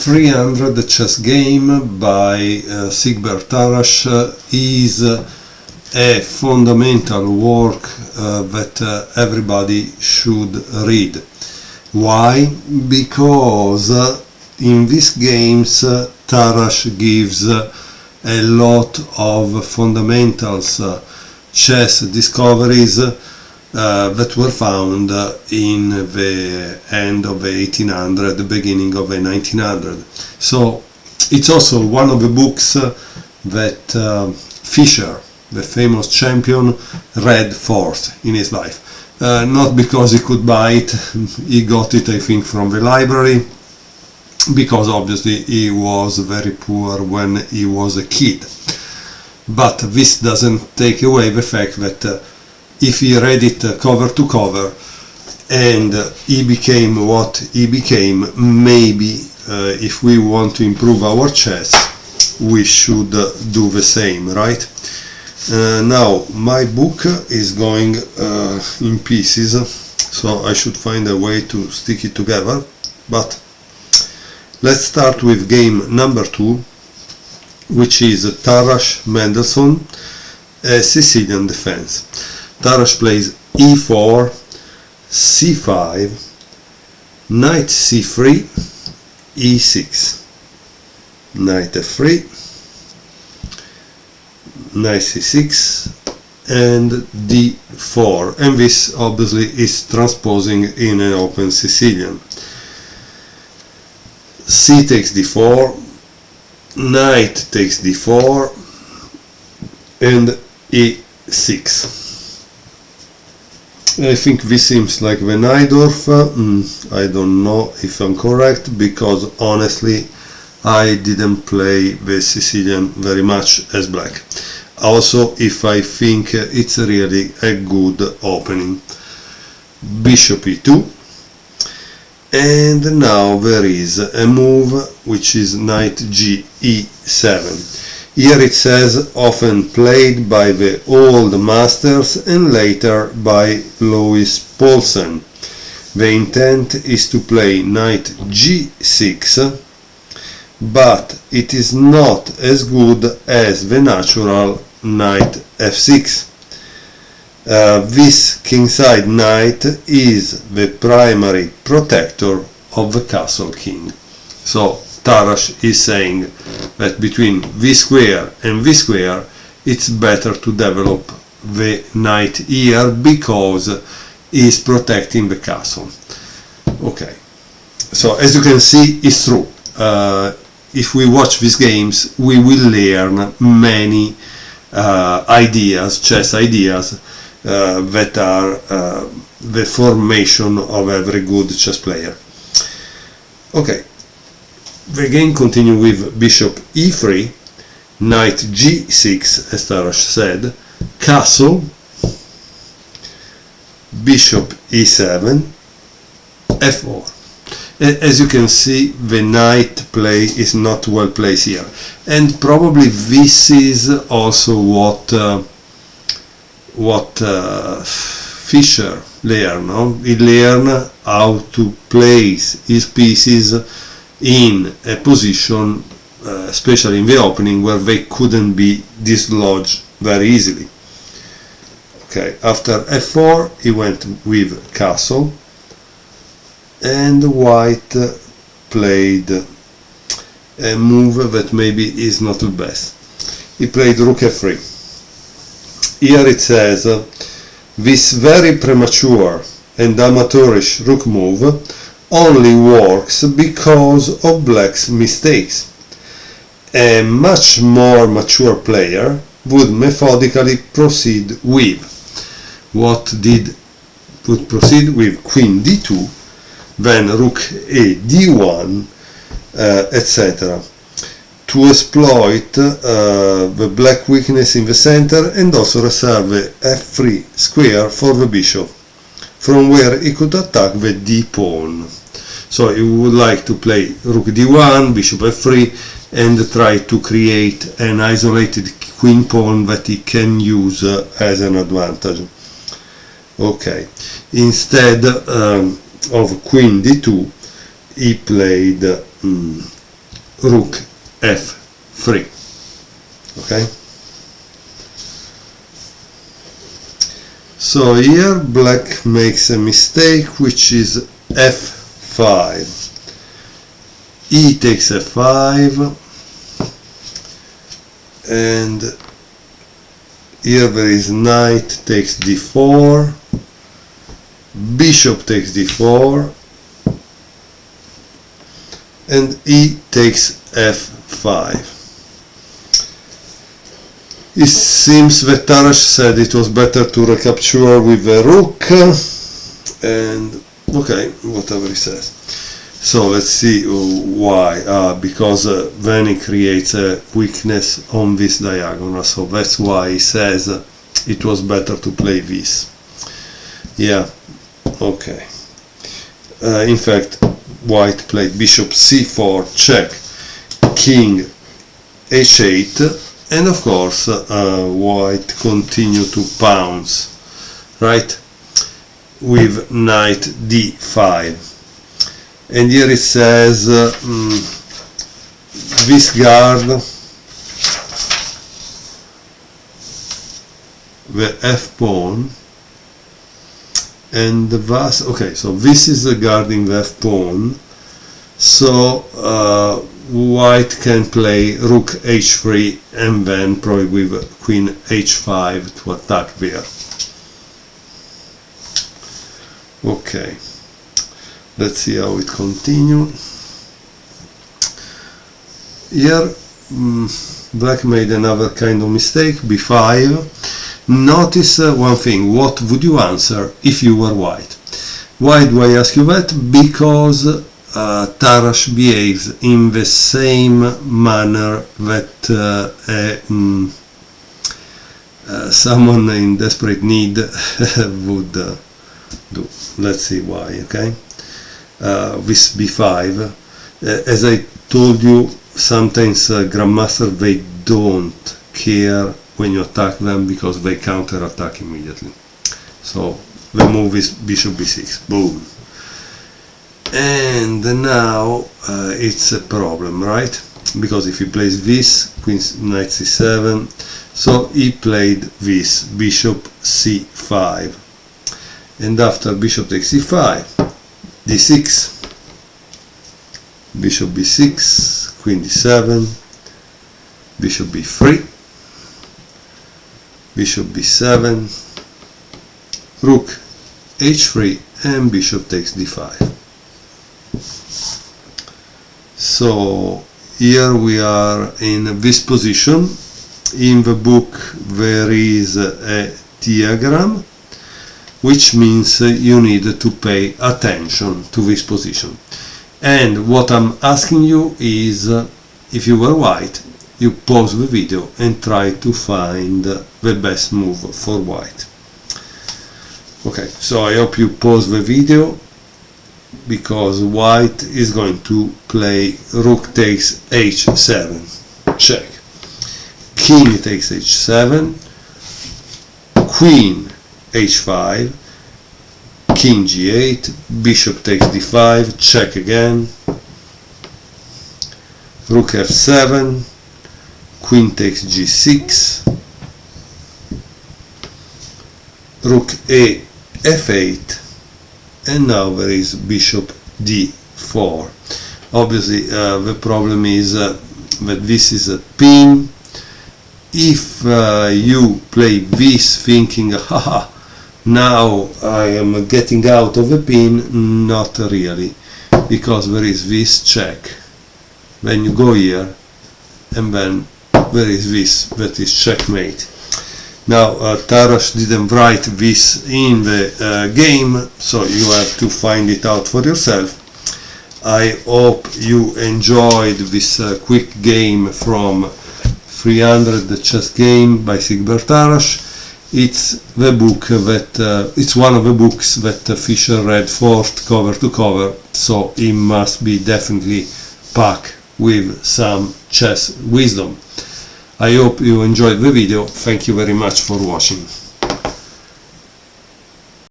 300 chess game by Siegbert Tarrasch is a fundamental work that everybody should read. Why? Because in these games Tarrasch gives a lot of fundamentals, chess discoveries that were found in the end of the 1800, the beginning of the 1900. So it's also one of the books that Fischer, the famous champion, read first in his life. Not because he could buy it, he got it I think from the library, because obviously he was very poor when he was a kid. But this doesn't take away the fact that if he read it cover to cover and he became what he became, maybe if we want to improve our chess, we should do the same, right? Now my book is going in pieces, so I should find a way to stick it together, but let's start with game number 2, which is Tarrasch Mendelssohn, a Sicilian defense. Tarrasch plays e4, c5, knight c3, e6, knight f3, knight c6, and d4, and this obviously is transposing in an open Sicilian. C takes d4, knight takes d4, and e6. I think this seems like the Najdorf. I don't know if I'm correct, because honestly I didn't play the Sicilian very much as black. Also, if I think it's really a good opening. Bishop e2, and now there is a move which is knight g e7. Here it says often played by the old masters and later by Louis Paulsen. The intent is to play knight g6, but it is not as good as the natural knight f6. This kingside knight is the primary protector of the castle king. So Tarrasch is saying that between v square and v square it's better to develop the knight here because he's protecting the castle. Okay, so as you can see, it's true. If we watch these games, we will learn many ideas, chess ideas, that are the formation of every good chess player. Okay. The game continues with bishop e3, knight g6, as Tarrasch said, castle, bishop e7, f4. As you can see, the knight play is not well placed here, and probably this is also what Fischer learned. No? He learned how to place his pieces in a position, especially in the opening, where they couldn't be dislodged very easily. Okay, after f4 he went with castle, and white played a move that maybe is not the best. He played rook f3. Here it says this very premature and amateurish rook move only works because of black's mistakes. A much more mature player would methodically proceed with proceed with queen d2, then rook a d1, etc. to exploit the black weakness in the center and also reserve the f3 square for the bishop, from where he could attack the d pawn. So he would like to play rook d1, bishop f3, and try to create an isolated queen pawn that he can use as an advantage. Okay, instead of queen d2, he played rook f3. Okay, so here black makes a mistake, which is f5. E takes f5, and here there is knight takes d4, bishop takes d4, and E takes f5. It seems that Tarrasch said it was better to recapture with the rook, and okay, whatever he says. So let's see why. Because then he creates a weakness on this diagonal, so that's why he says it was better to play this. Yeah, okay. In fact, white played bishop c4, check, king h8, and of course white continued to pounce, right, with knight d5. And here it says this guard, the f pawn, and the thus, okay, so this is guarding the f pawn, so white can play rook h3 and then probably with queen h5 to attack there. Okay, let's see how it continues. Here black made another kind of mistake, b5. Notice one thing, what would you answer if you were white? Why do I ask you that? Because Tarrasch behaves in the same manner that someone in desperate need would do. Let's see why, okay? This b5, as I told you, sometimes grandmasters, they don't care when you attack them because they counter-attack immediately. So the move is bishop b6, boom. And now it's a problem, right? Because if he plays this, queen knight c7, so he played this, bishop c5, and after bishop takes c5, d6, bishop b6, queen d7, bishop b3, bishop b7, rook h3, and bishop takes d5. So here we are in this position. In the book there is a diagram, which means you need to pay attention to this position. And what I'm asking you is, if you were white, you pause the video and try to find the best move for white. Okay, so I hope you pause the video, because white is going to play rook takes h7, check, king takes h7, queen h5, king g8, bishop takes d5, check again, rook f7, queen takes g6, rook a f8, and now there is bishop d4. Obviously the problem is that this is a pin. If you play this thinking, haha, now I am getting out of the pin, not really, because there is this check, then you go here, and then there is this, that is checkmate. Now Tarrasch didn't write this in the game, so you have to find it out for yourself. I hope you enjoyed this quick game from 300 The Chess Game by Siegbert Tarrasch. It's the book that it's one of the books that Fischer read first cover to cover, so it must be definitely packed with some chess wisdom. I hope you enjoyed the video. Thank you very much for watching.